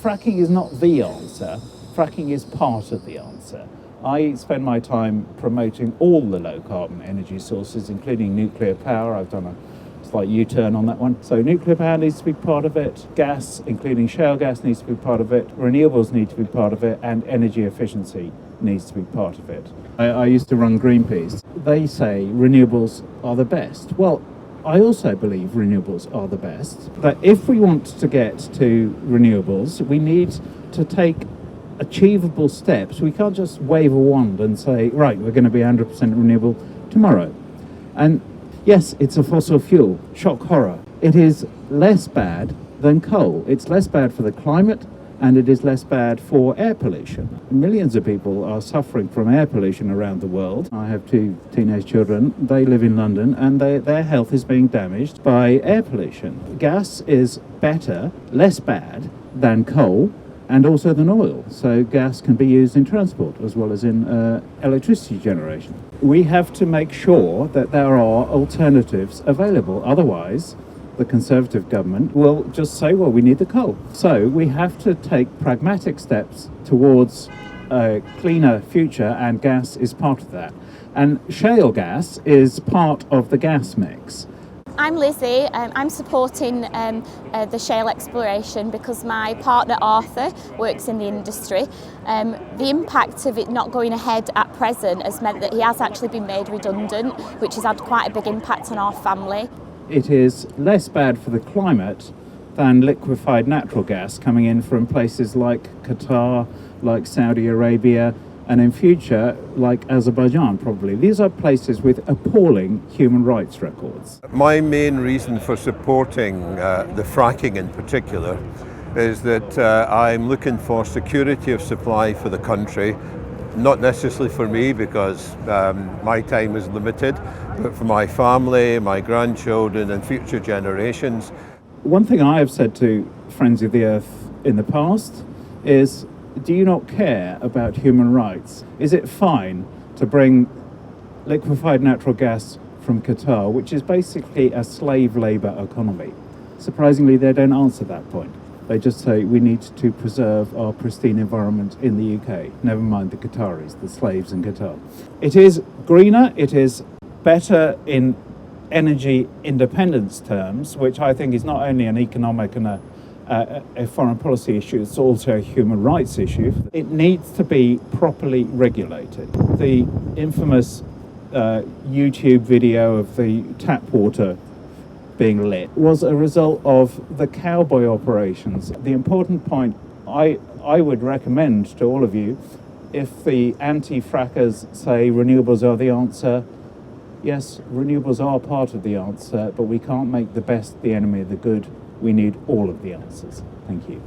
fracking is not the answer. Fracking is part of the answer. I spend my time promoting all the low-carbon energy sources, including nuclear power. I've done a slight U-turn on that one. So nuclear power needs to be part of it. Gas, including shale gas, needs to be part of it. Renewables need to be part of it. And energy efficiency needs to be part of it. I used to run Greenpeace. They say renewables are the best. Well, I also believe renewables are the best. But if we want to get to renewables, we need to take achievable steps. We can't just wave a wand and say, right, we're going to be 100% renewable tomorrow. And yes, it's a fossil fuel. Shock horror. It is less bad than coal. It's less bad for the climate, and it is less bad for air pollution. Millions of people are suffering from air pollution around the world. I have 2 teenage children. They live in London, and their health is being damaged by air pollution. Gas is better, less bad than coal, and also than oil. So gas can be used in transport as well as in electricity generation. We have to make sure that there are alternatives available. Otherwise, the Conservative government will just say, well, we need the coal. So we have to take pragmatic steps towards a cleaner future, and gas is part of that. And shale gas is part of the gas mix. I'm Lizzie. I'm supporting the shale exploration because my partner Arthur works in the industry. The impact of it not going ahead at present has meant that he has actually been made redundant, which has had quite a big impact on our family. It is less bad for the climate than liquefied natural gas coming in from places like Qatar, like Saudi Arabia, and in future, like Azerbaijan probably. These are places with appalling human rights records. My main reason for supporting the fracking in particular is that I'm looking for security of supply for the country, not necessarily for me because my time is limited, but for my family, my grandchildren and future generations. One thing I have said to Friends of the Earth in the past is, do you not care about human rights? Is it fine to bring liquefied natural gas from Qatar, which is basically a slave labour economy? Surprisingly, they don't answer that point. They just say we need to preserve our pristine environment in the UK. Never mind the Qataris, the slaves in Qatar. It is greener, it is better in energy independence terms, which I think is not only an economic and a foreign policy issue, it's also a human rights issue. It needs to be properly regulated. The infamous YouTube video of the tap water being lit was a result of the cowboy operations. The important point I would recommend to all of you, if the anti-frackers say renewables are the answer, yes, renewables are part of the answer, but we can't make the best the enemy of the good. We need all of the answers. Thank you.